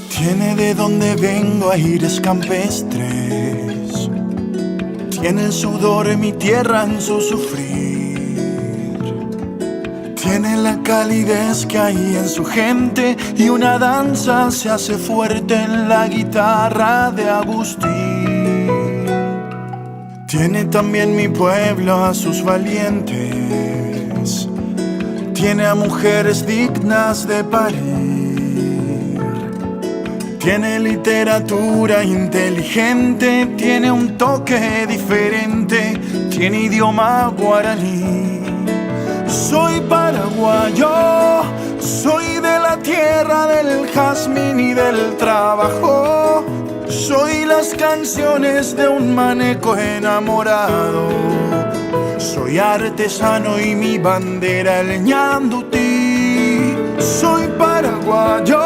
Tiene de donde vengo aires campestres, tiene el sudor de mi tierra en su sufrir, tiene la calidez que hay en su gente y una danza se hace fuerte en la guitarra de Agustín. Tiene también mi pueblo a sus valientes, tiene a mujeres dignas de parir. Tiene literatura inteligente, tiene un toque diferente, tiene idioma guaraní. Soy paraguayo, soy de la tierra del jazmín y del trabajo. Soy las canciones de un maneco enamorado. Soy artesano y mi bandera el ñandutí. Soy paraguayo,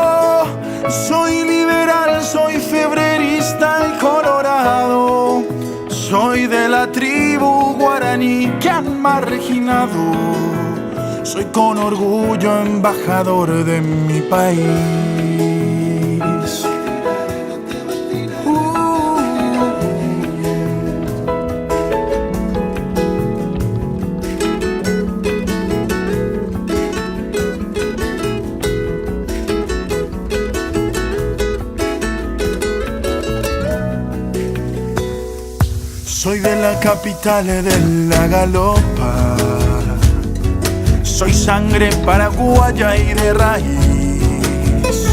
soy liberal, soy febrerista y colorado. Soy de la tribu guaraní que han marginado. Soy con orgullo embajador de mi país. Soy de la capital de la galopa, soy sangre paraguaya y de raíz.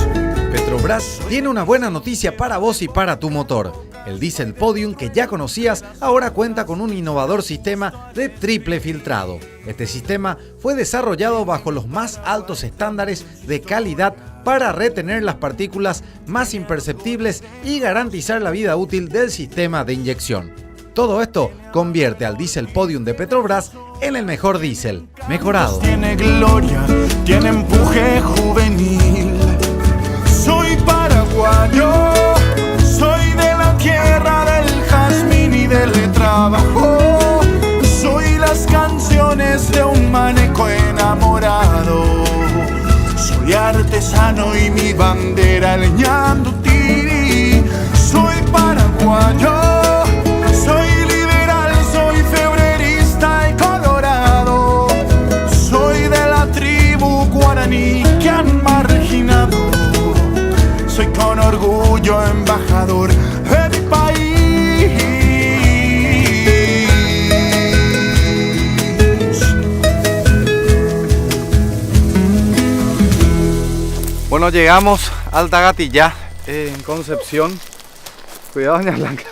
Petrobras tiene una buena noticia para vos y para tu motor. El Diesel Podium que ya conocías ahora cuenta con un innovador sistema de triple filtrado. Este sistema fue desarrollado bajo los más altos estándares de calidad para retener las partículas más imperceptibles y garantizar la vida útil del sistema de inyección. Todo esto convierte al Diesel Podium de Petrobras en el mejor diésel, mejorado. Tiene gloria, tiene empuje juvenil. Soy paraguayo, soy de la tierra del jazmín y del trabajo. Soy las canciones de un maneco enamorado. Soy artesano y mi bandera el ñandutí. Soy paraguayo, soy liberal, soy febrerista y colorado. Soy de la tribu guaraní que han marginado. Soy con orgullo embajador de mi país. Bueno, llegamos a Altagatillá, en Concepción. Cuidado, doña Blanca.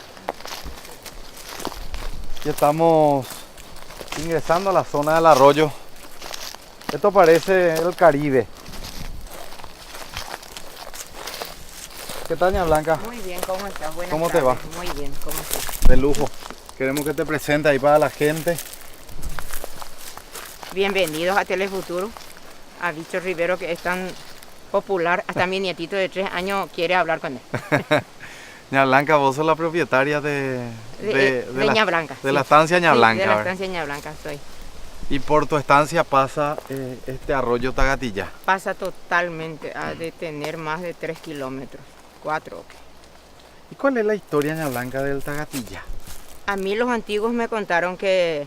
Ya estamos ingresando a la zona del arroyo. Esto parece el Caribe. ¿Qué tal, doña Blanca? Muy bien, ¿cómo estás? Buenas ¿Cómo tardes. te va? Muy bien, ¿cómo estás? De lujo. Queremos que te presentes ahí para la gente. Bienvenidos a Telefuturo, a Bicho Rivero, que es tan popular. Hasta mi nietito de 3 años quiere hablar con él. Doña Blanca, vos sos la propietaria de Ña Blanca. De la estancia Ña Blanca. Sí, de la ¿verdad? estancia Ña Blanca soy. Y por tu estancia pasa este arroyo Tagatillá. Pasa totalmente, ha de tener más de 3 kilómetros, 4. ¿Y cuál es la historia, Ña Blanca, del Tagatillá? A mí los antiguos me contaron que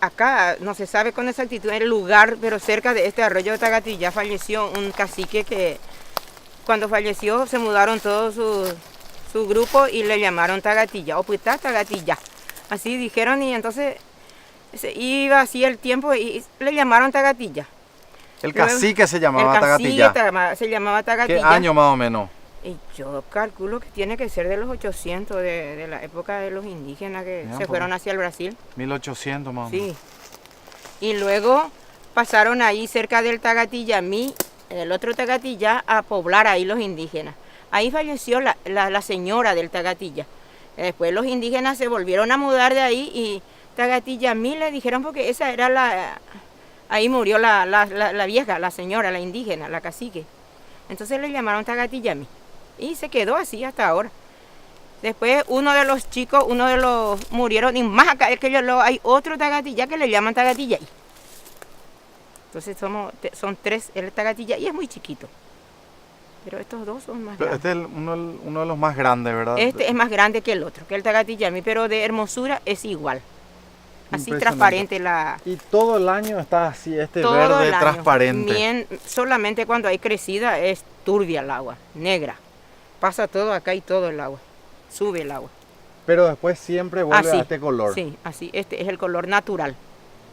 acá, no se sabe con exactitud el lugar, pero cerca de este arroyo de Tagatillá falleció un cacique que cuando falleció se mudaron todos su grupo y le llamaron Tagatillá, o Puitá Tagatillá. Así dijeron y entonces se iba así el tiempo y le llamaron Tagatillá. El cacique se llamaba el Tagatillá. Se llamaba Tagatillá. ¿Qué año más o menos? Y yo calculo que tiene que ser de los 800, de la época de los indígenas que Ya, se fueron hacia el Brasil. 1800 más o menos. Sí. Y luego pasaron ahí cerca del Tagatillamí, el otro Tagatillá, a poblar ahí los indígenas. Ahí falleció la señora del Tagatillá. Después los indígenas se volvieron a mudar de ahí y Tagatillamí le dijeron porque esa era Ahí murió la vieja, la señora, la indígena, la cacique. Entonces le llamaron Tagatillami. Y se quedó así hasta ahora. Después uno de los chicos, murieron, y más acá es que hay otro Tagatillá que le llaman Tagatillay. Entonces son 3, el Tagatillay es muy chiquito. Pero estos 2 son más grandes. Este es uno de los más grandes, ¿verdad? Este es más grande que el otro, que el Tagatillami, pero de hermosura es igual. Así Impresionante. transparente la... Y todo el año está así, todo verde el año. transparente. Bien, solamente cuando hay crecida es turbia el agua, negra. Pasa todo acá y todo el agua, sube el agua. Pero después siempre vuelve a este color. Sí, así, este es el color natural.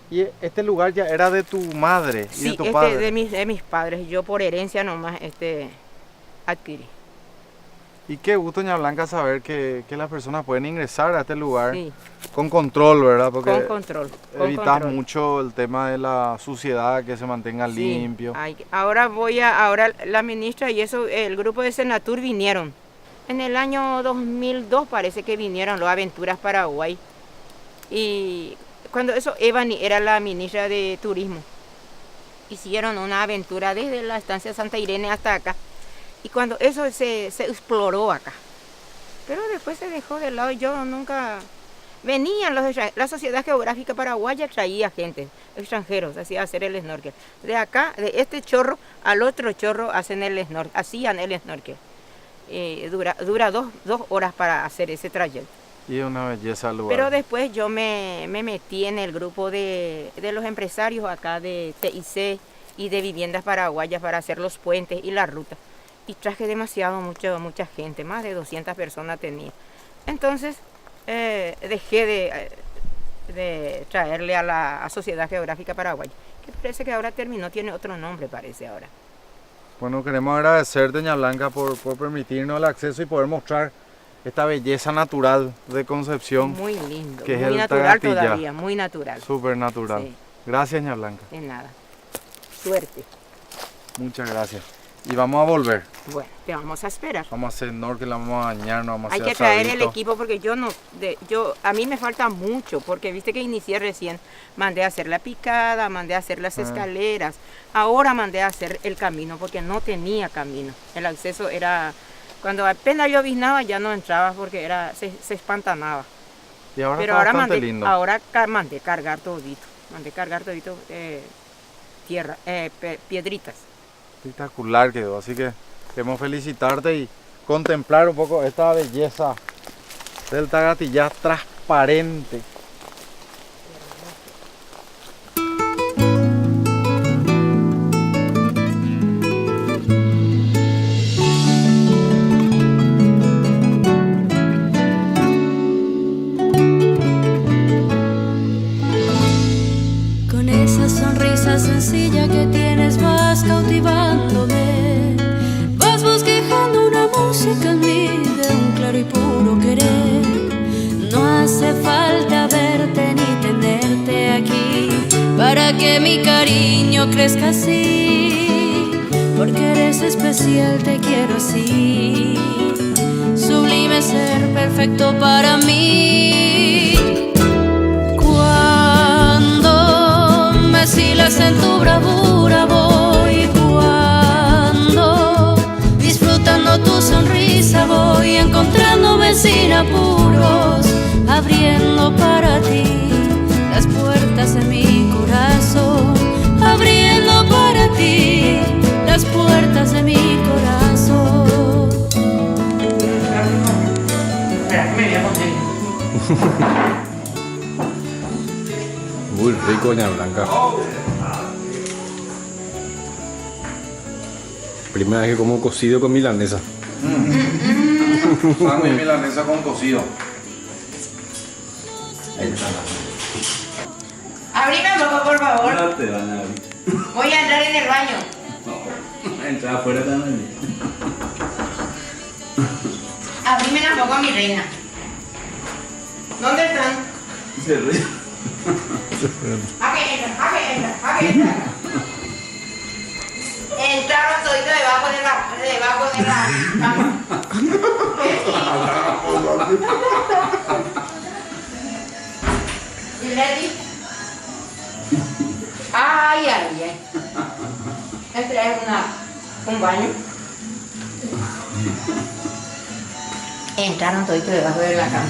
Y este lugar ya era de tu madre y Sí, de tu padre. de mis padres, yo por herencia nomás adquirí. Y qué gusto, doña Blanca, saber que las personas pueden ingresar a este lugar Sí, con control, ¿verdad? Porque con control. evitas mucho el tema de la suciedad, que se mantenga limpio. Ahora la ministra y el grupo de Senatur vinieron. En el año 2002 parece que vinieron los Aventuras Paraguay. Y cuando Evani era la ministra de Turismo. Hicieron una aventura desde la estancia Santa Irene hasta acá. Y cuando eso se exploró acá. Pero después se dejó de lado. Yo nunca... Venían la Sociedad Geográfica Paraguaya, traía gente, extranjeros, así a hacer el snorkel. De acá, de este chorro al otro chorro hacían el snorkel. Dura 2 horas para hacer ese trayecto. Y es una belleza el lugar. Pero después yo me metí en el grupo de los empresarios acá de TIC y de Viviendas Paraguayas para hacer los puentes y la ruta. Y traje mucha gente, más de 200 personas tenía. Entonces dejé de traerle a la Sociedad Geográfica Paraguaya, que parece que ahora terminó, tiene otro nombre parece ahora. Bueno, queremos agradecer, doña Blanca, por permitirnos el acceso y poder mostrar esta belleza natural de Concepción. Muy lindo, que es muy el natural Tagatillá. todavía, muy natural. Súper natural. Sí. Gracias, doña Blanca. De nada. Suerte. Muchas gracias. Y vamos a volver. Bueno, te vamos a esperar. Vamos a hacer snorkel, vamos a bañarnos, vamos a Hay hacer que traer el asadito. equipo porque a mí me falta mucho, porque viste que inicié recién, mandé a hacer la picada, mandé a hacer las escaleras, ahora mandé a hacer el camino porque no tenía camino. El acceso era, cuando apenas lloviznaba ya no entraba porque se espantanaba. Y ahora Pero está ahora bastante lindo. mandé cargar todito, tierra, piedritas. Espectacular quedó, así que queremos felicitarte y contemplar un poco esta belleza del Tagatillá transparente. Con esa sonrisa sencilla que tienes vas cautivándome, vas bosquejando una música en mí de un claro y puro querer. No hace falta verte ni tenerte aquí para que mi cariño crezca así, porque eres especial, te quiero así, sublime ser perfecto para mí. Vacilas en tu bravura voy, cuando disfrutando tu sonrisa voy, encontrándome sin apuros, abriendo para ti las puertas de mi corazón, abriendo para ti las puertas de mi corazón. Muy rico, doña Blanca. Primera vez que como cocido con milanesa. Sándwich milanesa con cocido. Abrime un poco, por favor. No te van a abrir. Voy a entrar en el baño. No, entra afuera también. Abrime un poco a mi reina. ¿Dónde están? Se ríe. Aquí entra. Entraron todito debajo de la cama. ¿Y Leti? Ah, Ay, ay, ay. Este es un baño. Entraron toditos debajo de la cama.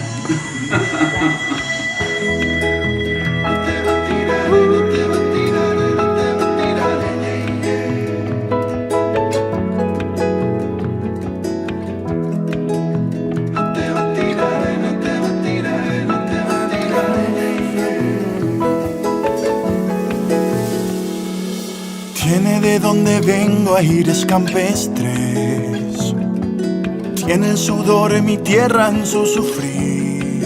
Tiene de donde vengo aires campestres, tiene el sudor de mi tierra en su sufrir,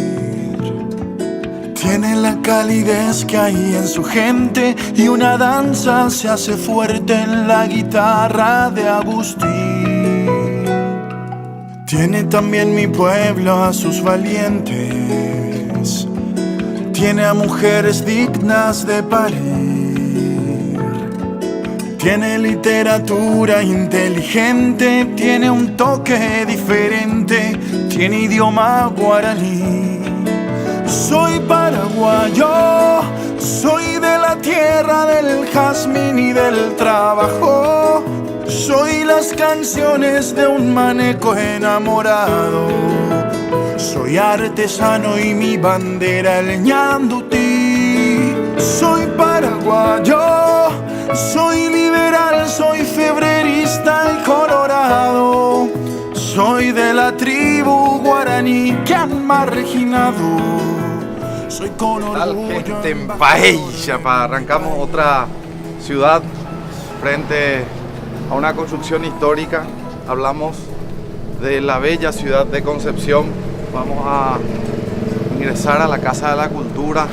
tiene la calidez que hay en su gente y una danza se hace fuerte en la guitarra de Agustín. Tiene también mi pueblo a sus valientes, tiene a mujeres dignas de parir. Tiene literatura inteligente, tiene un toque diferente, tiene idioma guaraní. Soy paraguayo, soy de la tierra del jazmín y del trabajo. Soy las canciones de un maneco enamorado. Soy artesano y mi bandera el ñandutí. Soy paraguayo, soy liberal, soy febrerista y colorado. Soy de la tribu guaraní que han marginado. Soy con orgullo Gente en Paella, arrancamos otra ciudad frente a una construcción histórica. Hablamos de la bella ciudad de Concepción. Vamos a ingresar a la Casa de la Cultura.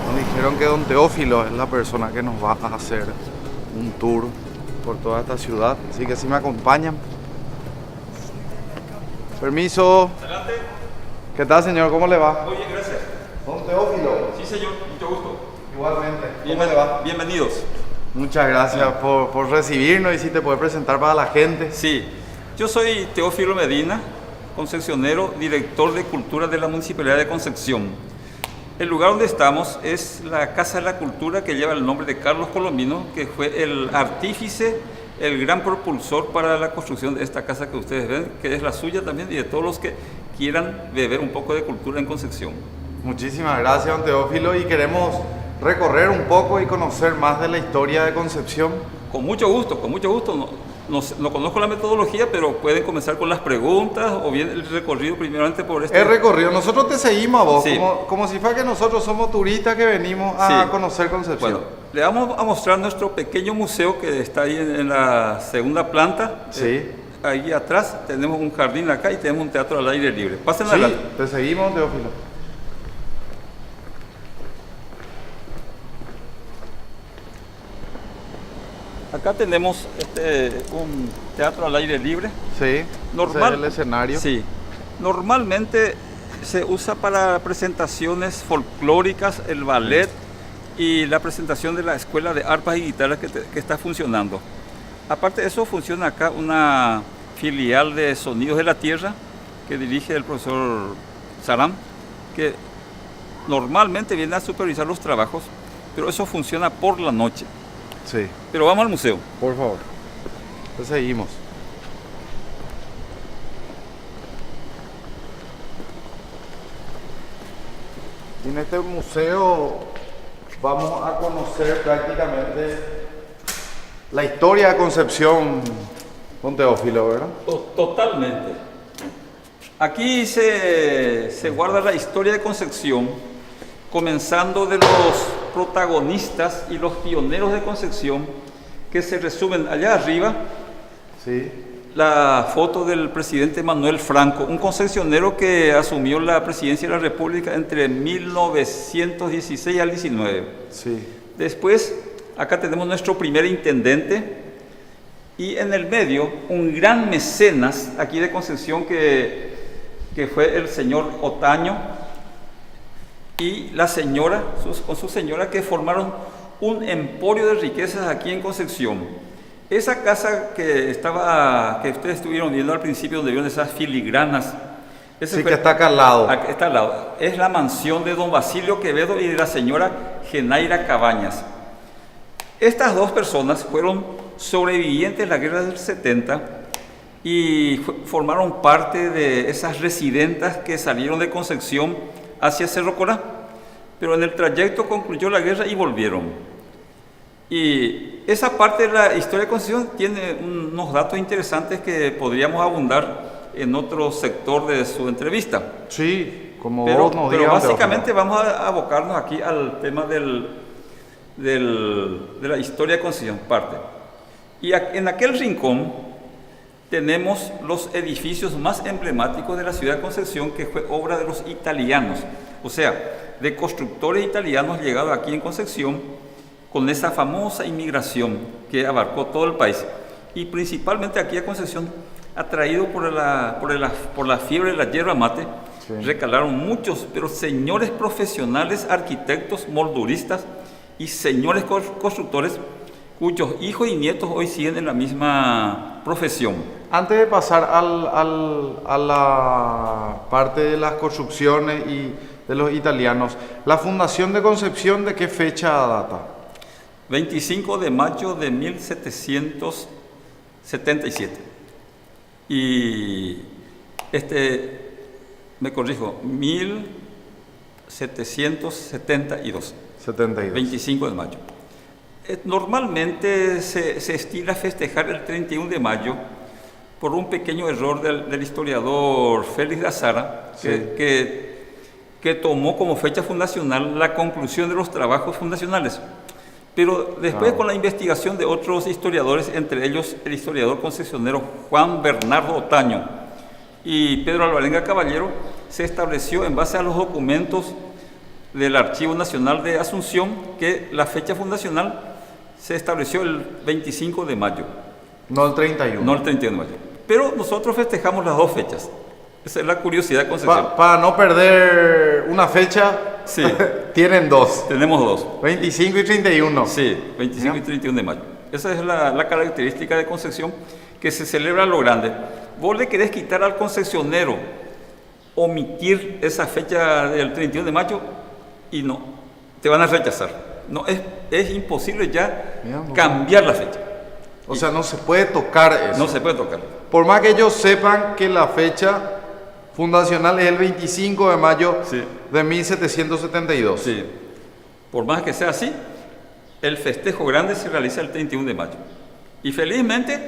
Nos dijeron que don Teófilo es la persona que nos va a hacer un tour por toda esta ciudad, así que si me acompañan. Permiso. Adelante. ¿Qué tal, señor? ¿Cómo le va? Muy bien, gracias. Don Teófilo. Sí, señor, mucho gusto. Igualmente. ¿Cómo le va? Bienvenidos. Muchas gracias por recibirnos y si te puedes presentar para la gente. Sí, yo soy Teófilo Medina, concepcionero, director de Cultura de la Municipalidad de Concepción. El lugar donde estamos es la Casa de la Cultura, que lleva el nombre de Carlos Colombino, que fue el artífice, el gran propulsor para la construcción de esta casa que ustedes ven, que es la suya también y de todos los que quieran beber un poco de cultura en Concepción. Muchísimas gracias, don Teófilo, y queremos recorrer un poco y conocer más de la historia de Concepción. Con mucho gusto, con mucho gusto. No conozco la metodología, pero pueden comenzar con las preguntas o bien el recorrido primeramente por este. El recorrido, nosotros te seguimos a vos, Sí. como si fuera que nosotros somos turistas que venimos a Sí. conocer Concepción. Bueno, le vamos a mostrar nuestro pequeño museo que está ahí en la segunda planta. Sí. Ahí atrás tenemos un jardín acá y tenemos un teatro al aire libre. Pasen Sí, adelante. te seguimos, don Teófilo. Acá tenemos un teatro al aire libre. Sí, Normal. ese es el escenario. Sí. Normalmente se usa para presentaciones folclóricas, el ballet y la presentación de la escuela de arpas y guitarras que está funcionando. Aparte de eso, funciona acá una filial de Sonidos de la Tierra que dirige el profesor Saram, que normalmente viene a supervisar los trabajos, pero eso funciona por la noche. Sí, Pero vamos al museo. por favor. Te seguimos. Y en este museo vamos a conocer prácticamente la historia de Concepción, don Teófilo, ¿verdad? Totalmente. Aquí se guarda la historia de Concepción, comenzando de los protagonistas y los pioneros de Concepción, que se resumen allá arriba. Sí. La foto del presidente Manuel Franco, un concepcionero que asumió la presidencia de la República entre 1916 al 19. Sí. Después, acá tenemos nuestro primer intendente y en el medio un gran mecenas aquí de Concepción que fue el señor Otaño y la señora, con su señora, que formaron un emporio de riquezas aquí en Concepción. Esa casa que ustedes estuvieron viendo al principio, donde vieron esas filigranas, Sí, que está acá al lado. está al lado. Es la mansión de don Basilio Quevedo y de la señora Genaira Cabañas. Estas dos personas fueron sobrevivientes de la guerra del 70 y formaron parte de esas residentas que salieron de Concepción hacia Cerro Corá, pero en el trayecto concluyó la guerra y volvieron. Y esa parte de la historia de Concepción tiene unos datos interesantes que podríamos abundar en otro sector de su entrevista. Sí, como Pero vos nos digas. básicamente vamos a abocarnos aquí al tema de la historia de Concepción, parte. Y en aquel rincón tenemos los edificios más emblemáticos de la ciudad de Concepción, que fue obra de los italianos, o sea, de constructores italianos llegados aquí en Concepción con esa famosa inmigración que abarcó todo el país, y principalmente aquí a Concepción, atraído por la fiebre de la yerba mate. Sí. Recalaron muchos, pero señores profesionales, arquitectos, molduristas y señores constructores, cuyos hijos y nietos hoy siguen en la misma profesión. Antes de pasar a la parte de las construcciones y de los italianos, ¿la fundación de Concepción de qué fecha data? 25 de mayo de 1777. Y me corrijo, 1772. 72. 25 de mayo. Normalmente se estila festejar el 31 de mayo por un pequeño error del historiador Félix de Azara, sí, que tomó como fecha fundacional la conclusión de los trabajos fundacionales. Pero después, con la investigación de otros historiadores, entre ellos el historiador concesionero Juan Bernardo Otaño y Pedro Alvarenga Caballero, se estableció en base a los documentos del Archivo Nacional de Asunción que la fecha fundacional se estableció el 25 de mayo. No el 31. No el 31 de mayo. Pero nosotros festejamos las dos fechas. Esa es la curiosidad de Concepción. Para no perder una fecha, sí. Tienen dos. Tenemos dos. 25 y 31. Sí, 25 y 31 de mayo. Esa es la característica de Concepción, que se celebra a lo grande. Vos le querés quitar al concesionero omitir esa fecha del 31 de mayo y no, te van a rechazar. No, es imposible ya cambiar la fecha. O sea, no se puede tocar eso. No se puede tocar. Por más que ellos sepan que la fecha fundacional es el 25 de mayo, sí, de 1772. Sí. Por más que sea así, el festejo grande se realiza el 31 de mayo. Y felizmente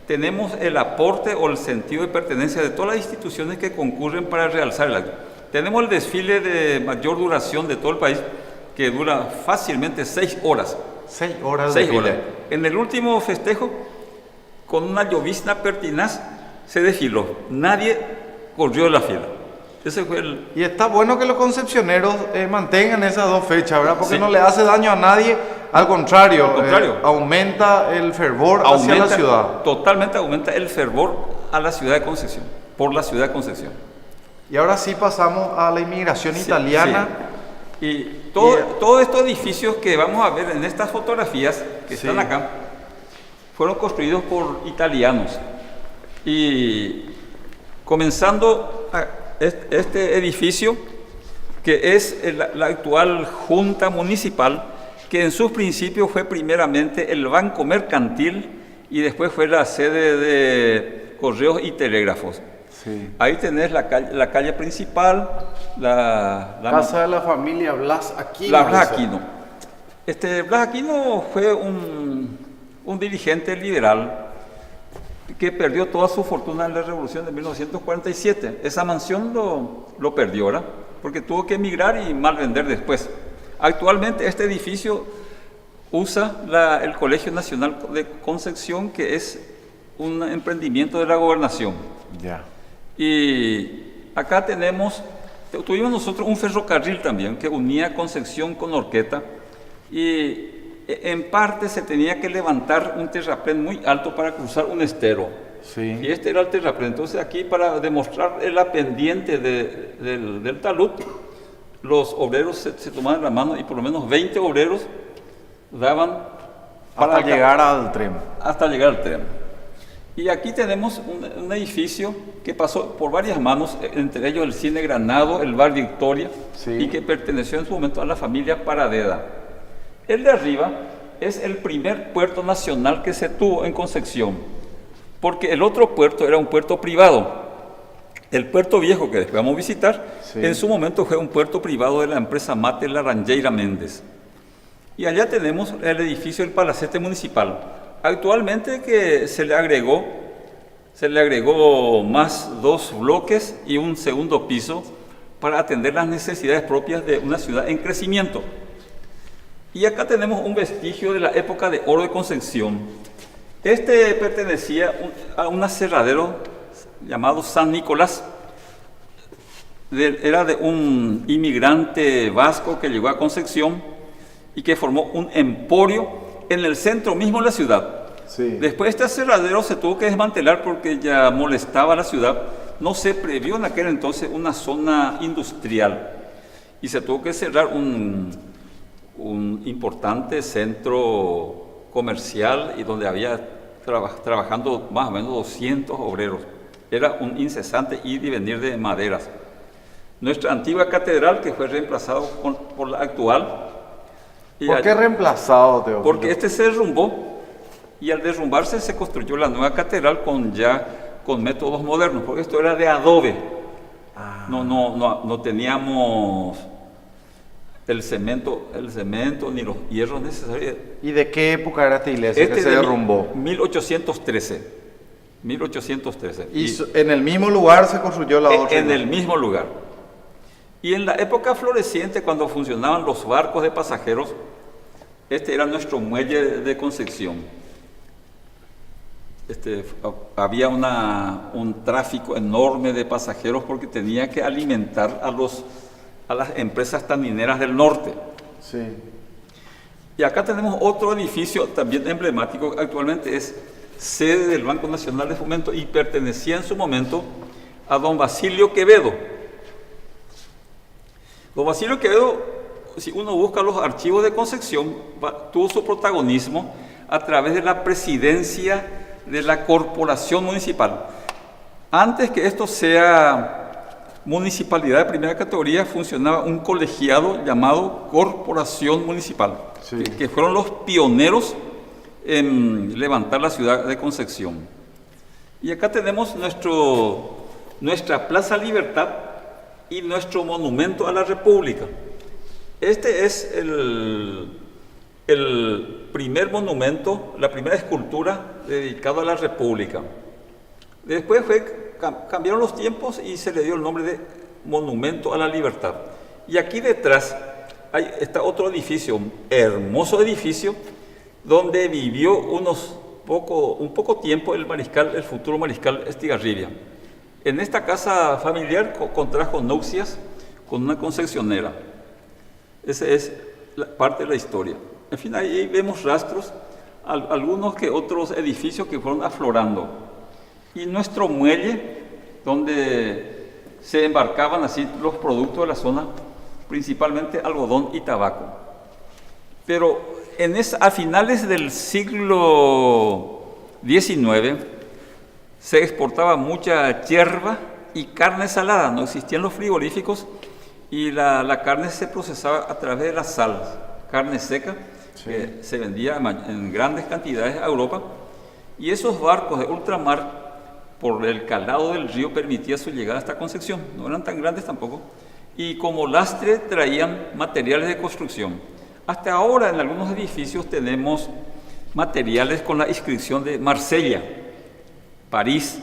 tenemos el aporte o el sentido de pertenencia de todas las instituciones que concurren para realzar el acto. Tenemos el desfile de mayor duración de todo el país, que dura fácilmente 6 horas. 6 horas de 6 horas. En el último festejo, con una llovizna pertinaz, se desfiló. Nadie corrió la fila. Ese fue el... Y está bueno que los concepcioneros mantengan esas dos fechas, ¿verdad? Porque sí, no le hace daño a nadie. Al contrario, aumenta el fervor hacia la ciudad. Totalmente aumenta el fervor a la ciudad de Concepción, por la ciudad de Concepción. Y ahora sí pasamos a la inmigración italiana. Sí. Y todos estos edificios que vamos a ver en estas fotografías que están acá, fueron construidos por italianos. Y comenzando este edificio, que es la actual Junta Municipal, que en sus principios fue primeramente el Banco Mercantil y después fue la sede de Correos y Telégrafos. Sí. Ahí tenés la calle principal, la casa de la familia Blas Aquino. Blas Aquino. Blas Aquino fue un dirigente liberal que perdió toda su fortuna en la Revolución de 1947. Esa mansión lo perdió, ¿verdad? Porque tuvo que emigrar y mal vender después. Actualmente este edificio usa el Colegio Nacional de Concepción, que es un emprendimiento de la gobernación. Ya. Y acá tuvimos nosotros un ferrocarril también que unía Concepción con Horqueta, y en parte se tenía que levantar un terraplén muy alto para cruzar un estero. Sí. Y este era el terraplén. Entonces aquí, para demostrar la pendiente del talud, los obreros se tomaban la mano y por lo menos 20 obreros daban hasta llegar al tren. Hasta llegar al tren. Y aquí tenemos un edificio que pasó por varias manos, entre ellos el Cine Granado, el Bar Victoria, sí, y que perteneció en su momento a la familia Paradeda. El de arriba es el primer puerto nacional que se tuvo en Concepción, porque el otro puerto era un puerto privado. El puerto viejo que después vamos a visitar, Sí. en su momento fue un puerto privado de la empresa Mate Laranjeira Méndez. Y allá tenemos el edificio del Palacete Municipal. Actualmente que se le agregó más 2 bloques y un segundo piso para atender las necesidades propias de una ciudad en crecimiento. Y acá tenemos un vestigio de la época de oro de Concepción. Este pertenecía a un aserradero llamado San Nicolás. Era de un inmigrante vasco que llegó a Concepción y que formó un emporio en el centro mismo de la ciudad. Sí. Después este aserradero se tuvo que desmantelar porque ya molestaba a la ciudad. No se previó en aquel entonces una zona industrial y se tuvo que cerrar un importante centro comercial y donde había trabajando más o menos 200 obreros. Era un incesante ir y venir de maderas. Nuestra antigua catedral, que fue reemplazada por la actual. ¿Por qué reemplazado, Teófilo? Porque este se derrumbó y al derrumbarse se construyó la nueva catedral con métodos modernos, porque esto era de adobe. No teníamos el cemento ni los hierros necesarios. ¿Y de qué época era esta iglesia que se derrumbó? 1813. Y en el mismo lugar se construyó la otra. En el mismo lugar. Y en la época floreciente, cuando funcionaban los barcos de pasajeros, este era nuestro muelle de Concepción. Había un tráfico enorme de pasajeros porque tenía que alimentar a las empresas tanineras del norte. Sí. Y acá tenemos otro edificio también emblemático, actualmente es sede del Banco Nacional de Fomento y pertenecía en su momento a don Basilio Quevedo. Don Basilio Quevedo, si uno busca los archivos de Concepción, tuvo su protagonismo a través de la presidencia de la corporación municipal. Antes que esto sea municipalidad de primera categoría, funcionaba un colegiado llamado Corporación Municipal, Sí. que fueron los pioneros en levantar la ciudad de Concepción. Y acá tenemos nuestra Plaza Libertad y nuestro monumento a la República. Este es el primer monumento, la primera escultura dedicada a la República. Después cambiaron los tiempos y se le dio el nombre de Monumento a la Libertad. Y aquí detrás está otro edificio, un hermoso edificio, donde vivió un poco tiempo el futuro mariscal Estigarribia. En esta casa familiar contrajo nupcias con una concesionera. Esa es parte de la historia. En fin, ahí vemos rastros, algunos que otros edificios que fueron aflorando. Y nuestro muelle, donde se embarcaban así los productos de la zona, principalmente algodón y tabaco. Pero a finales del siglo XIX se exportaba mucha hierba y carne salada, no existían los frigoríficos y la carne se procesaba a través de la sal, carne seca, Sí. que se vendía en grandes cantidades a Europa, y esos barcos de ultramar, por el calado del río, permitía su llegada hasta Concepción, no eran tan grandes tampoco, y como lastre traían materiales de construcción. Hasta ahora en algunos edificios tenemos materiales con la inscripción de Marsella, París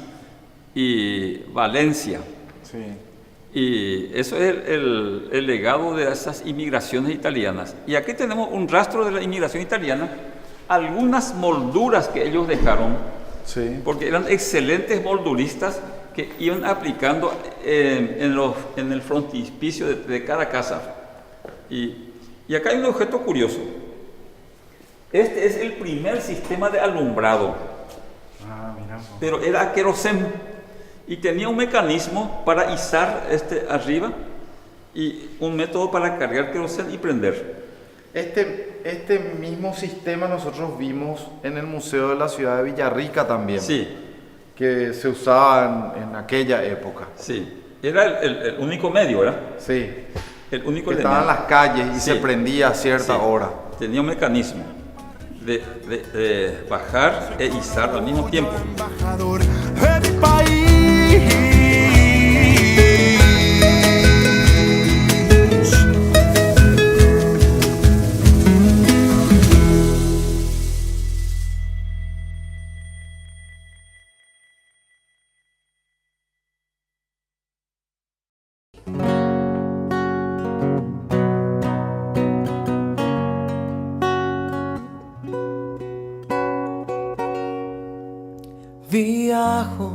y Valencia. Sí. Y eso es el legado de esas inmigraciones italianas. Y aquí tenemos un rastro de la inmigración italiana, algunas molduras que ellos dejaron, Sí. porque eran excelentes molduristas que iban aplicando en el frontispicio de cada casa. Y acá hay un objeto curioso. Este es el primer sistema de alumbrado, Mira. pero era a querosén y tenía un mecanismo para izar arriba y un método para cargar querosén y prender. Este mismo sistema nosotros vimos en el Museo de la Ciudad de Villarrica también, Sí, que se usaba en aquella época. sí. Era el único medio, ¿verdad? Sí. El único Que estaba en elemento. las calles y Sí. se prendía a cierta Sí. hora. Tenía un mecanismo. de bajar e izar al mismo tiempo. Embajador de mi país. Viajo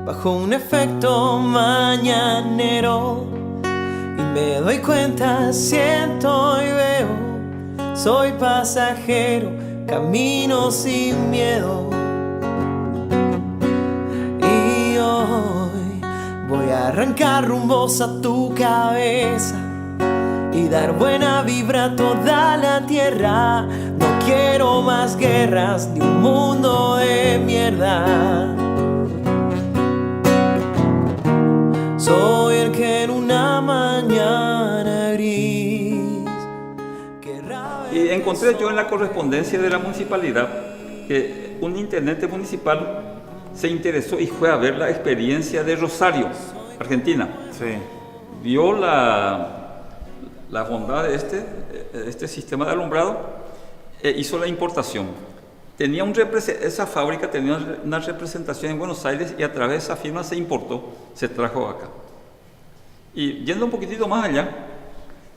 bajo un efecto mañanero y me doy cuenta, siento y veo, soy pasajero, camino sin miedo. Y hoy voy a arrancar rumbos a tu cabeza y dar buena vibra a toda la tierra. No quiero más guerras ni un mundo de mierda. Soy el que en una mañana gris querrá ver. Y encontré yo en la correspondencia de la municipalidad que un intendente municipal se interesó y fue a ver la experiencia de Rosario, Argentina. Sí. Vio la bondad de este sistema de alumbrado e hizo la importación. Esa fábrica tenía una representación en Buenos Aires y a través de esa firma se importó, se trajo acá. Y yendo un poquitito más allá,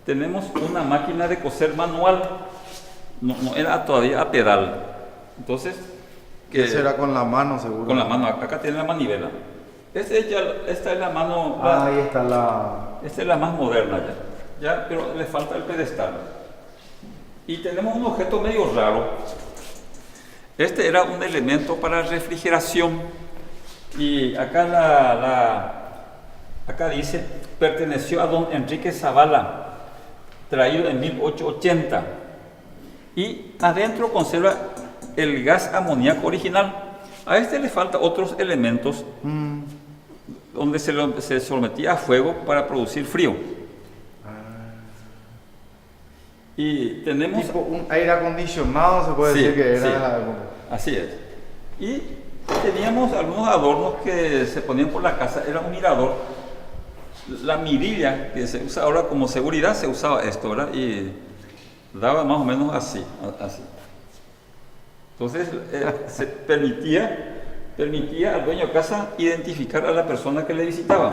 tenemos una máquina de coser manual, no era todavía a pedal. Entonces, Eso era con la mano, seguro. con la mano, acá tiene la manivela. Esta es la mano, Ahí está la... esta es la más moderna ya, pero le falta el pedestal. Y tenemos un objeto medio raro. Este era un elemento para refrigeración y acá acá dice, perteneció a don Enrique Zavala, traído en 1880, y adentro conserva el gas amoníaco original. A este le falta otros elementos donde se sometía a fuego para producir frío. Y tenemos... Tipo un aire acondicionado, se puede Sí, decir que sí. era... Así es. Y teníamos algunos adornos que se ponían por la casa. Era un mirador. La mirilla que se usa ahora como seguridad, se usaba esto, ¿verdad? Y daba más o menos así. Entonces se permitía al dueño de casa identificar a la persona que le visitaba.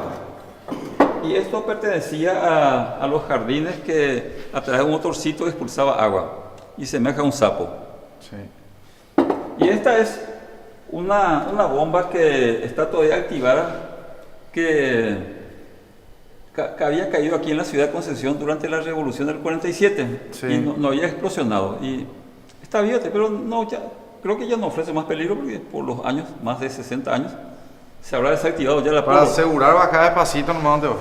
Y esto pertenecía a los jardines que a través de un motorcito expulsaba agua y semeja a un sapo. Sí. Y esta es una bomba que está todavía activada, que había caído aquí en la ciudad de Concepción durante la Revolución del 47 Sí. y no había explosionado. Y está bien, pero creo que ya no ofrece más peligro porque por los años, más de 60 años, se habrá desactivado ya la Para pólvora. asegurar bajar despacito nomás donde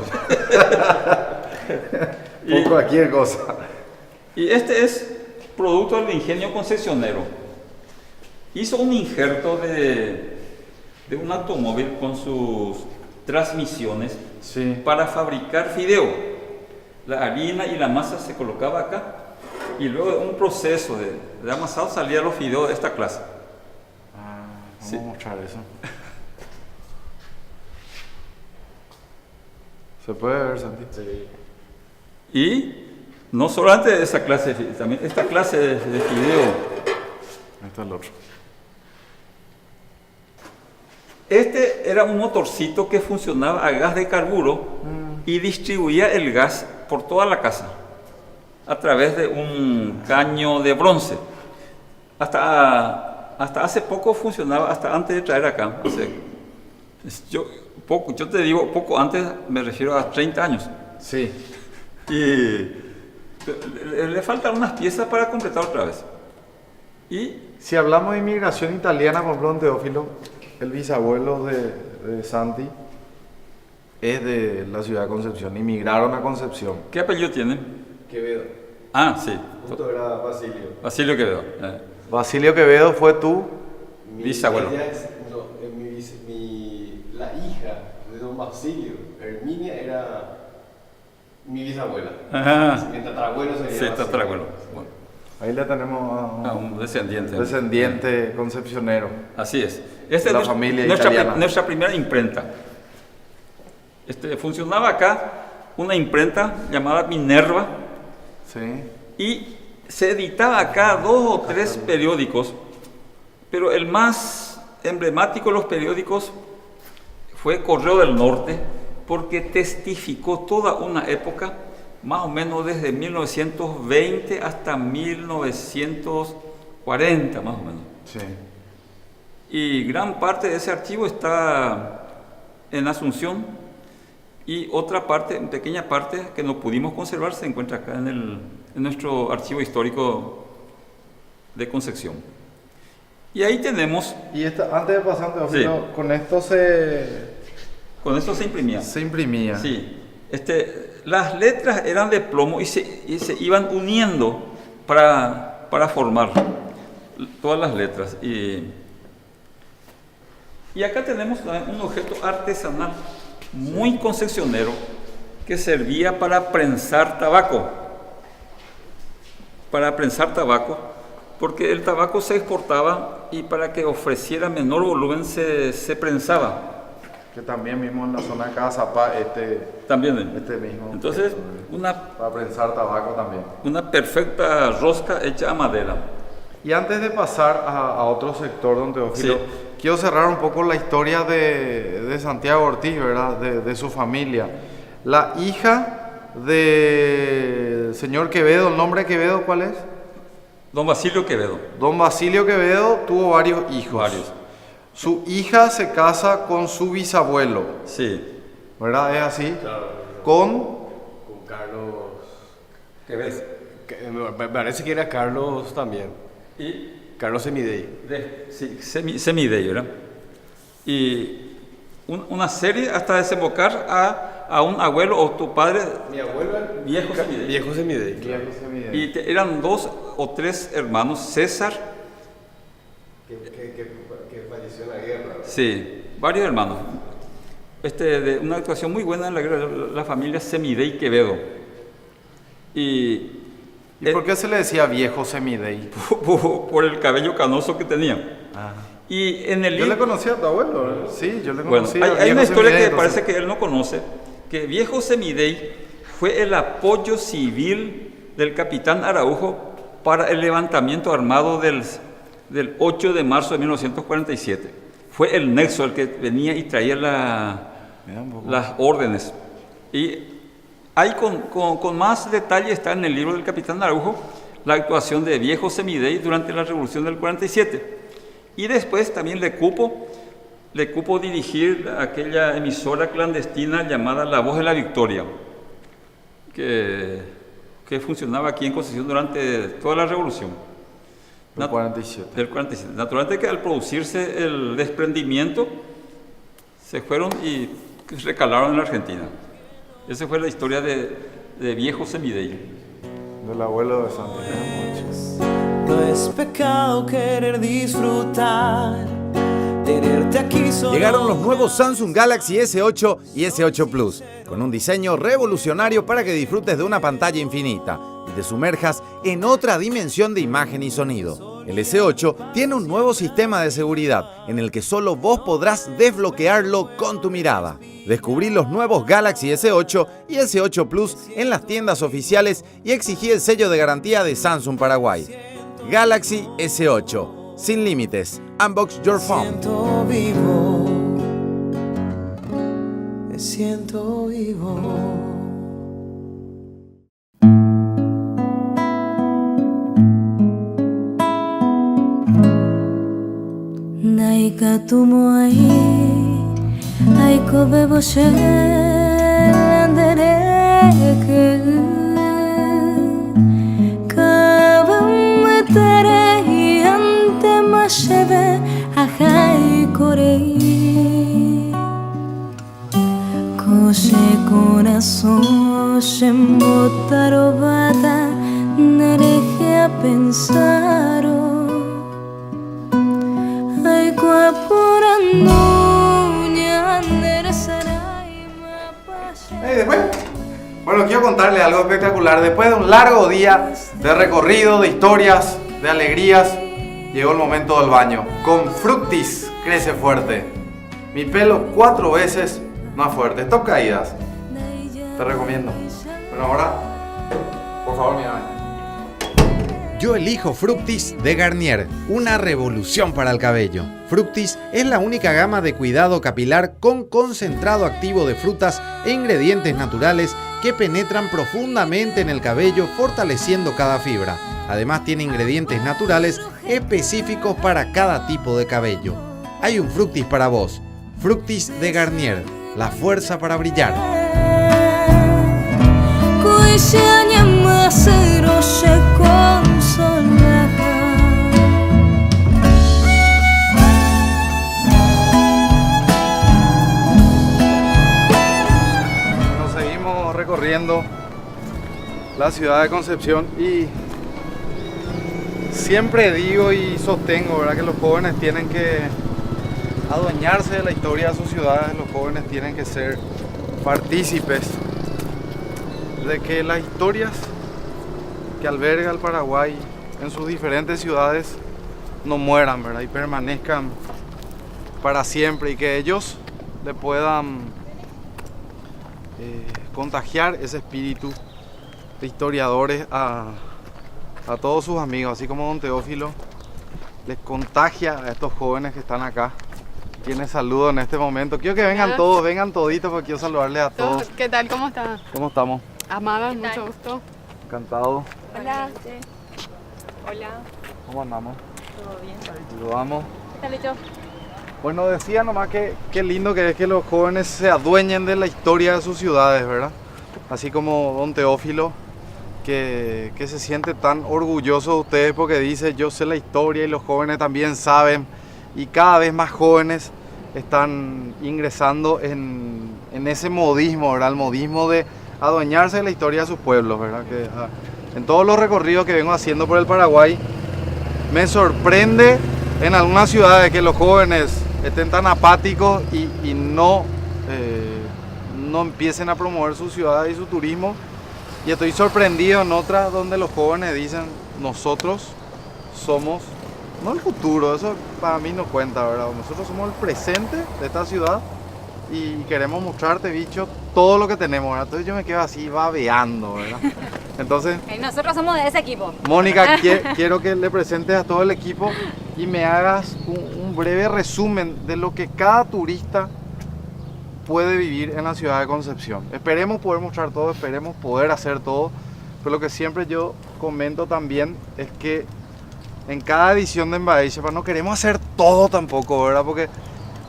por cualquier cosa. Y este es producto del ingenio concesionero. Hizo un injerto de un automóvil con sus transmisiones Sí. para fabricar fideo. La harina y la masa se colocaba acá y luego de un proceso de amasado salían los fideos de esta clase. Vamos Sí. a mostrar eso. ¿Se puede ver, Santi? Sí. Y no solamente de esa clase, también esta clase de fideo. Ahí está el otro. Este era un motorcito que funcionaba a gas de carburo y distribuía el gas por toda la casa a través de un caño de bronce. Hasta hace poco funcionaba, hasta antes de traer acá. Yo te digo, poco antes me refiero a 30 años. Sí. Y le faltan unas piezas para completar otra vez. Y Si hablamos de inmigración italiana, por ejemplo, Teófilo, el bisabuelo de Santi es de la ciudad de Concepción. Inmigraron a Concepción. ¿qué apellido tiene? Quevedo. Ah, sí, Justo era Basilio. Basilio Quevedo. Basilio Quevedo fue tú. Bisabuelo. La hija de don Basilio, Herminia, era mi bisabuela. Ajá. Mi tatarabuelo sería Sí, Basilio. tatarabuelo. Bueno. Ahí le tenemos a un descendiente. descendiente concepcionero. Así es. Esta La es familia italiana. nuestra primera imprenta. Funcionaba acá una imprenta llamada Minerva Sí. y se editaba acá 2 o 3 periódicos, pero el más emblemático de los periódicos fue Correo del Norte, porque testificó toda una época, más o menos desde 1920 hasta 1940, más o menos. Sí. Y gran parte de ese archivo está en Asunción y otra parte, pequeña parte que no pudimos conservar, se encuentra acá en nuestro archivo histórico de Concepción. Y ahí tenemos... Y antes de pasar, Teófilo, Sí. con esto Con esto se imprimía. se imprimía. Sí. Las letras eran de plomo y se iban uniendo para formar todas las letras. Y acá tenemos un objeto artesanal muy concepcionero que servía para prensar tabaco. Para prensar tabaco, porque el tabaco se exportaba y para que ofreciera menor volumen se prensaba. Que también mismo en la zona de Cazapá, También. mismo. Entonces, para prensar tabaco también. una perfecta rosca hecha a madera. Y antes de pasar a otro sector, don Teófilo, Sí. quiero cerrar un poco la historia de Santiago Ortiz, ¿verdad? De su familia. La hija del señor Quevedo, ¿el nombre de Quevedo cuál es? Don Basilio Quevedo. Don Basilio Quevedo tuvo varios hijos. Varios. Su hija se casa con su bisabuelo, Sí. ¿verdad? ¿Es así? Claro. Con Con Carlos. Quevedo. Me parece que era Carlos también. Y Carlos Semidey. Semidey, ¿verdad? Y una serie hasta desembocar a un abuelo o tu padre, Mi abuelo era viejo Semidey. Viejo Semidey. Claro. Y eran 2 o 3 hermanos, César, Que falleció en la guerra. sí, varios hermanos. De una actuación muy buena en la guerra, la familia Semidey Quevedo. ¿Y por qué se le decía viejo Semidey? Por el cabello canoso que tenía. Ah. Y en el Yo le libro, conocía a tu abuelo, sí, yo le bueno, conocía. hay una viejo historia Semidey, que parece entonces. que él no conoce, que viejo Semidey fue el apoyo civil del capitán Araujo para el levantamiento armado del 8 de marzo de 1947. Fue el nexo el que venía y traía Mira un poco. las órdenes. Y ahí con más detalle está en el libro del capitán Araujo la actuación de viejo Semidey durante la revolución del 47. Y después también le cupo dirigir aquella emisora clandestina llamada La Voz de la Victoria, que funcionaba aquí en Concepción durante toda la revolución. El 47. Del 47. Naturalmente que al producirse el desprendimiento, se fueron y recalaron en la Argentina. Esa fue la historia de viejo Semidey. Del abuelo de Santiago. No es pecado querer disfrutar, tenerte aquí solo. Llegaron los nuevos Samsung Galaxy S8 y S8 Plus, con un diseño revolucionario para que disfrutes de una pantalla infinita y te sumerjas en otra dimensión de imagen y sonido. El S8 tiene un nuevo sistema de seguridad en el que solo vos podrás desbloquearlo con tu mirada. Descubrí los nuevos Galaxy S8 y S8 Plus en las tiendas oficiales y exigí el sello de garantía de Samsung Paraguay. Galaxy S8, sin límites. Unbox your phone. Siento vivo, me siento vivo. Naika tumoai, aiko beboshe landereke, kavam terei ante mashebe ahai korei, koshe corazón shembotaro bata nereje a pensaro. Después. Bueno, Bueno, quiero contarles algo espectacular. Después de un largo día de recorrido, de historias, de alegrías, llegó el momento del baño. Con Fructis crece fuerte. Mi pelo 4 veces más fuerte. Stop caídas. Te recomiendo. Bueno, ahora, por favor, mírame. Yo elijo Fructis de Garnier, una revolución para el cabello. Fructis es la única gama de cuidado capilar con concentrado activo de frutas e ingredientes naturales que penetran profundamente en el cabello, fortaleciendo cada fibra. Además tiene ingredientes naturales específicos para cada tipo de cabello. Hay un Fructis para vos. Fructis de Garnier, la fuerza para brillar. Nos seguimos recorriendo la ciudad de Concepción y siempre digo y sostengo, ¿verdad?, que los jóvenes tienen que adueñarse de la historia de sus ciudades, los jóvenes tienen que ser partícipes de que las historias que alberga el Paraguay en sus diferentes ciudades no mueran, ¿verdad?, y permanezcan para siempre, y que ellos le puedan contagiar ese espíritu de historiadores a todos sus amigos, así como don Teófilo les contagia a estos jóvenes que están acá, quienes saludo en este momento. Quiero que vengan todos, vengan toditos, porque quiero saludarles a todos. ¿Qué tal? ¿Cómo estás? ¿Cómo estamos? Amada, mucho gusto. Encantado. Hola. Hola. ¿Cómo andamos? ¿Todo bien? Saludamos. ¿Qué tal, Licho? Bueno, decía nomás que qué lindo que es que los jóvenes se adueñen de la historia de sus ciudades, ¿verdad? Así como don Teófilo, que se siente tan orgulloso de ustedes porque dice: yo sé la historia, y los jóvenes también saben, y cada vez más jóvenes están ingresando en ese modismo, ¿verdad? El modismo de adueñarse de la historia de sus pueblos, ¿verdad? Que en todos los recorridos que vengo haciendo por el Paraguay, me sorprende en algunas ciudades que los jóvenes estén tan apáticos y no empiecen a promover su ciudad y su turismo. Y estoy sorprendido en otras donde los jóvenes dicen: nosotros somos, no el futuro, eso para mí no cuenta, ¿verdad? Nosotros somos el presente de esta ciudad y queremos mostrarte, bicho, todo lo que tenemos, ¿verdad? Entonces yo me quedo así babeando, ¿verdad? Entonces, nosotros somos de ese equipo. Mónica, quiero que le presentes a todo el equipo y me hagas un breve resumen de lo que cada turista puede vivir en la ciudad de Concepción. Esperemos poder mostrar todo, esperemos poder hacer todo, pero lo que siempre yo comento también es que en cada edición de Embadishepa no queremos hacer todo tampoco, ¿verdad? Porque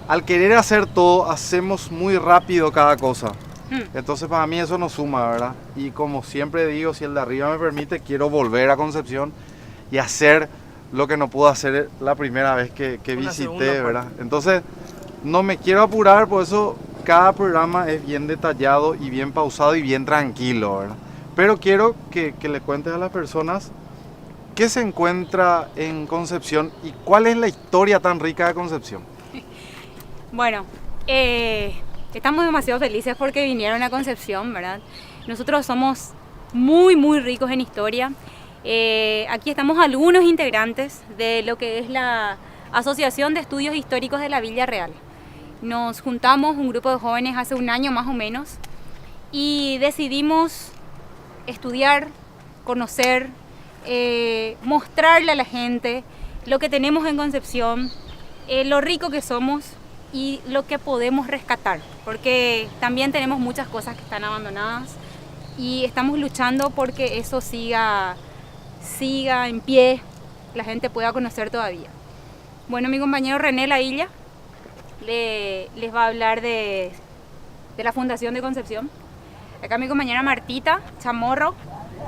al querer hacer todo, hacemos muy rápido cada cosa. Entonces para mí eso no suma, ¿verdad? Y como siempre digo, si el de arriba me permite, quiero volver a Concepción y hacer lo que no pude hacer la primera vez que visité, ¿verdad? Entonces no me quiero apurar, por eso cada programa es bien detallado y bien pausado y bien tranquilo, ¿verdad? Pero quiero que le cuentes a las personas qué se encuentra en Concepción y cuál es la historia tan rica de Concepción. Bueno, estamos demasiado felices porque vinieron a Concepción, ¿verdad? Nosotros somos muy, muy ricos en historia. Aquí estamos algunos integrantes de lo que es la Asociación de Estudios Históricos de la Villa Real. Nos juntamos un grupo de jóvenes hace un año más o menos y decidimos estudiar, conocer, mostrarle a la gente lo que tenemos en Concepción, lo rico que somos y lo que podemos rescatar, porque también tenemos muchas cosas que están abandonadas y estamos luchando porque eso siga en pie, la gente pueda conocer todavía. Bueno, mi compañero René Lailla les va a hablar de la Fundación de Concepción. Acá mi compañera Martita Chamorro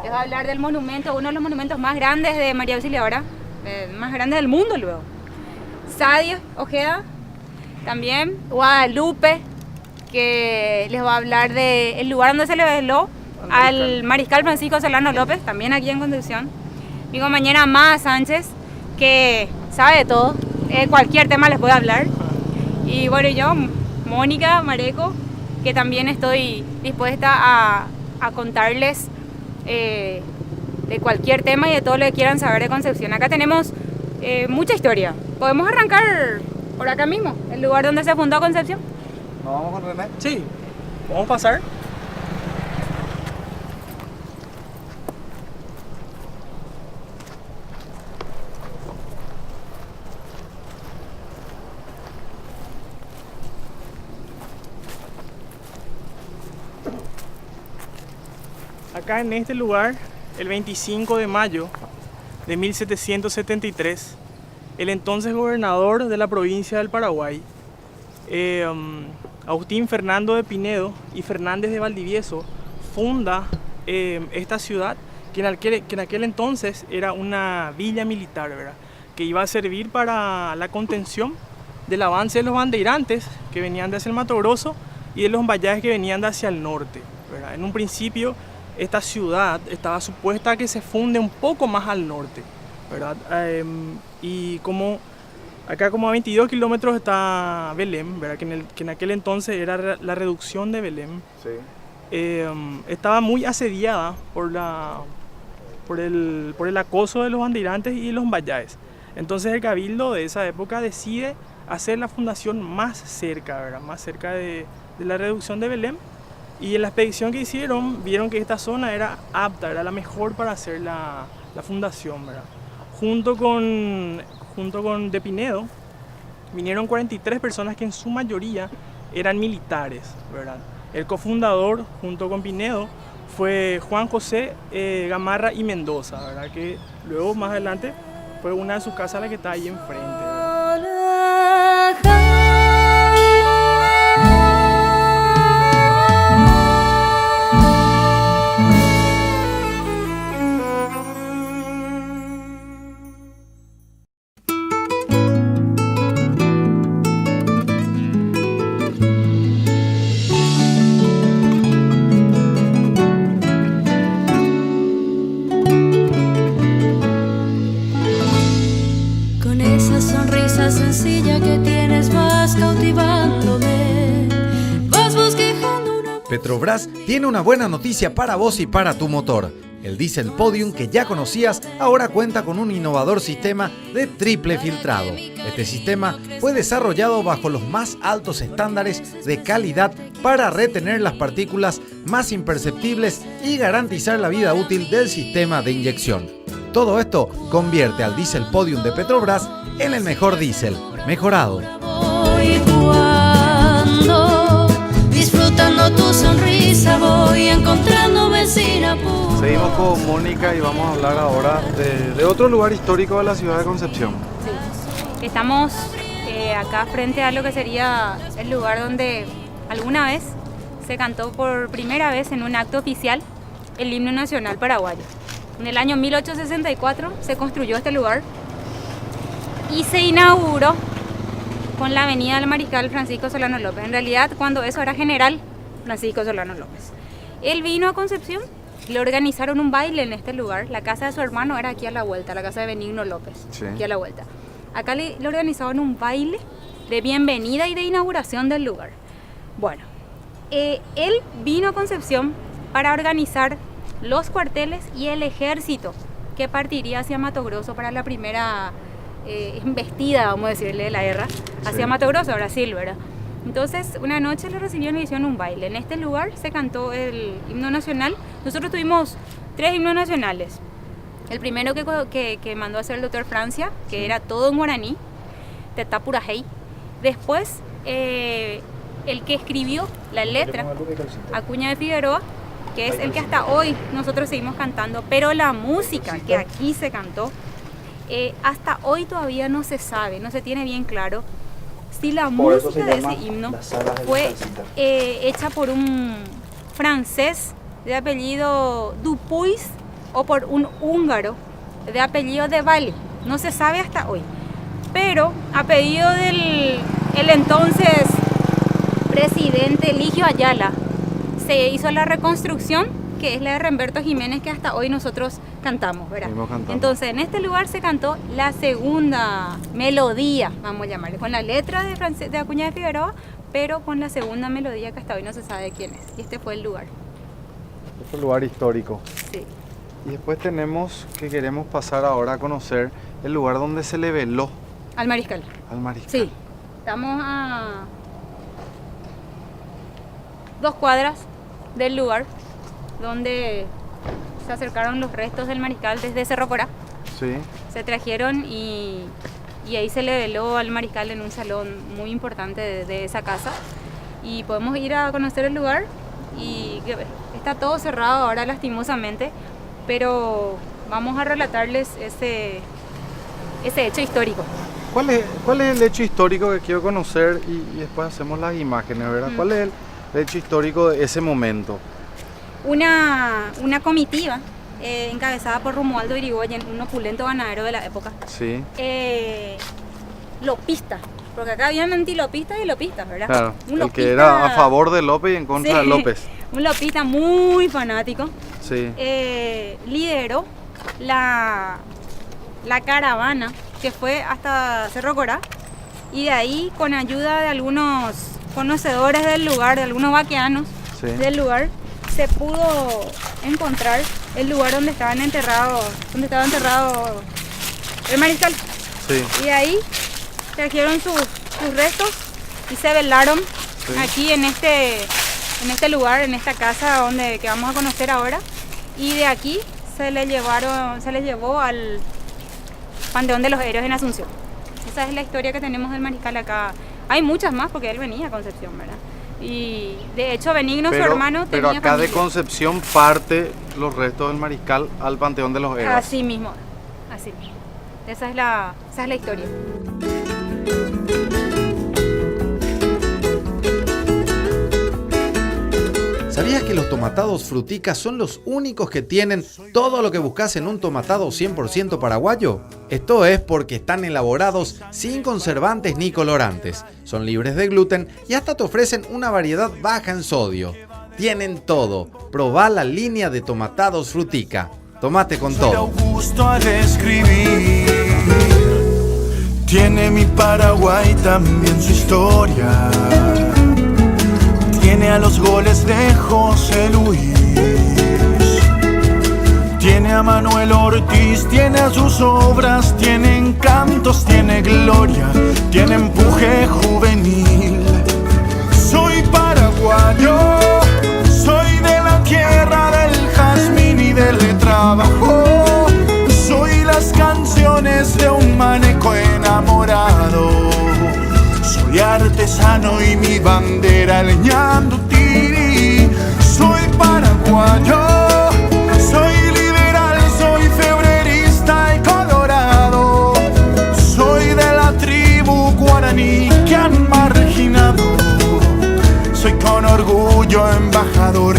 les va a hablar del monumento, uno de los monumentos más grandes de María Auxiliadora, más grande del mundo luego. Sadio Ojeda, también Guadalupe, que les va a hablar del lugar donde se le veló al mariscal Francisco Solano López, también aquí en Concepción. Mi compañera Amada Sánchez, que sabe de todo, cualquier tema les puede hablar. Y bueno, yo, Mónica Mareco, que también estoy dispuesta a contarles de cualquier tema y de todo lo que quieran saber de Concepción. Acá tenemos mucha historia. Podemos arrancar por acá mismo, el lugar donde se fundó Concepción. ¿Nos vamos con René? Sí, vamos a pasar. Acá en este lugar, el 25 de mayo de 1773, el entonces gobernador de la provincia del Paraguay, Agustín Fernando de Pinedo y Fernández de Valdivieso, funda esta ciudad que en aquel entonces era una villa militar, ¿verdad? Que iba a servir para la contención del avance de los bandeirantes que venían de hacia el Mato Grosso y de los bayajes que venían de hacia el norte, ¿verdad? En un principio esta ciudad estaba supuesta a que se funde un poco más al norte, ¿verdad? Y como acá como a 22 kilómetros está Belém, ¿verdad? Que en aquel entonces era la reducción de Belém. Sí. Estaba muy asediada por el acoso de los bandeirantes y los bayajes. Entonces el cabildo de esa época decide hacer la fundación más cerca, ¿verdad? Más cerca de la reducción de Belém. Y en la expedición que hicieron, vieron que esta zona era apta, era la mejor para hacer la fundación, ¿verdad? Junto con De Pinedo, vinieron 43 personas que en su mayoría eran militares, ¿verdad? El cofundador, junto con Pinedo, fue Juan José Gamarra y Mendoza, ¿verdad? Que luego, más adelante, fue una de sus casas la que está ahí enfrente, ¿verdad? Sencilla que tienes vas cautivándome, vas bosquejando una... Petrobras tiene una buena noticia para vos y para tu motor. El diésel Podium que ya conocías ahora cuenta con un innovador sistema de triple filtrado. Este sistema fue desarrollado bajo los más altos estándares de calidad para retener las partículas más imperceptibles y garantizar la vida útil del sistema de inyección. Todo esto convierte al diésel Podium de Petrobras en el mejor diésel, mejorado. Voy cuando, disfrutando tu sonrisa, voy encontrándome sin apuro. Seguimos con Mónica y vamos a hablar ahora de otro lugar histórico de la ciudad de Concepción. Sí. Estamos acá frente a lo que sería el lugar donde alguna vez se cantó por primera vez en un acto oficial el himno nacional paraguayo. En el año 1864 se construyó este lugar y se inauguró con la avenida del Mariscal Francisco Solano López. En realidad, cuando eso era General Francisco Solano López. Él vino a Concepción, le organizaron un baile en este lugar. La casa de su hermano era aquí a la vuelta, la casa de Benigno López, sí, aquí a la vuelta. Acá le organizaron un baile de bienvenida y de inauguración del lugar. Bueno, él vino a Concepción para organizar los cuarteles y el ejército que partiría hacia Mato Grosso para la primera embestida, vamos a decirle, de la guerra hacia Mato Grosso, Brasil, ¿verdad? Entonces, una noche le recibieron y hicieron un baile. En este lugar se cantó el himno nacional. Nosotros tuvimos 3 himnos nacionales. El primero que mandó a hacer el doctor Francia, que era todo en guaraní, Tetapurajei. Después, el que escribió la letra, Acuña de Figueroa, que es el que hasta hoy nosotros seguimos cantando, pero la música que aquí se cantó, hasta hoy todavía no se sabe, no se tiene bien claro si la música de ese himno fue hecha por un francés de apellido Dupuis o por un húngaro de apellido de Valle. No se sabe hasta hoy, pero a pedido del entonces presidente Eligio Ayala se hizo la reconstrucción, que es la de Remberto Jiménez, que hasta hoy nosotros cantamos, ¿verdad? Entonces, en este lugar se cantó la segunda melodía, vamos a llamarle, con la letra de Acuña de Figueroa, pero con la segunda melodía que hasta hoy no se sabe quién es. Y este fue el lugar. Otro lugar histórico. Sí. Y después tenemos que queremos pasar ahora a conocer el lugar donde se le veló Al Mariscal. al mariscal. Sí. Estamos a 2 cuadras del lugar donde se acercaron los restos del Mariscal desde Cerro Corá. Sí. Se trajeron y ahí se le veló al Mariscal en un salón muy importante de esa casa. Y podemos ir a conocer el lugar y está todo cerrado ahora lastimosamente, pero vamos a relatarles ese hecho histórico. ¿Cuál es el hecho histórico que quiero conocer y después hacemos las imágenes, verdad? ¿Cuál es el hecho histórico de ese momento? Una comitiva encabezada por Romualdo Irigoyen, un opulento ganadero de la época. Sí. Lopista, porque acá habían antilopistas y lopistas, ¿verdad? Claro, Un el que era a favor de López y en contra de Sí, López. Un lopista muy fanático. Sí. Lideró la caravana que fue hasta Cerro Corá y de ahí, con ayuda de algunos conocedores del lugar, de algunos vaqueanos Sí. del lugar, se pudo encontrar el lugar donde estaba enterrado el Mariscal. Sí. Y de ahí trajeron sus restos y se velaron aquí en este lugar, en esta casa que vamos a conocer ahora. Y de aquí se les llevó al Panteón de los Héroes en Asunción. Esa es la historia que tenemos del Mariscal acá. Hay muchas más porque él venía a Concepción, ¿verdad? Y de hecho Benigno, su hermano, pero tenía acá de familia. Concepción parte los restos del mariscal al Panteón de los Héroes. Así mismo. Esa es la historia. ¿Sabías que los tomatados Frutica son los únicos que tienen todo lo que buscas en un tomatado 100% paraguayo? Esto es porque están elaborados sin conservantes ni colorantes, son libres de gluten y hasta te ofrecen una variedad baja en sodio. Tienen todo. Probá la línea de tomatados Frutica. Tomate con todo. Augusto al escribir, tiene mi Paraguay también su historia. Tiene a los goles de José Luis, tiene a Manuel Ortiz, tiene a sus obras, tiene encantos, tiene gloria, tiene empuje juvenil. Soy paraguayo, soy de la tierra del jazmín y del trabajo, soy las canciones de un maneco enamorado. Soy artesano y mi bandera leñando tiri. Soy paraguayo, soy liberal, soy febrerista y colorado. Soy de la tribu guaraní que han marginado. Soy con orgullo embajador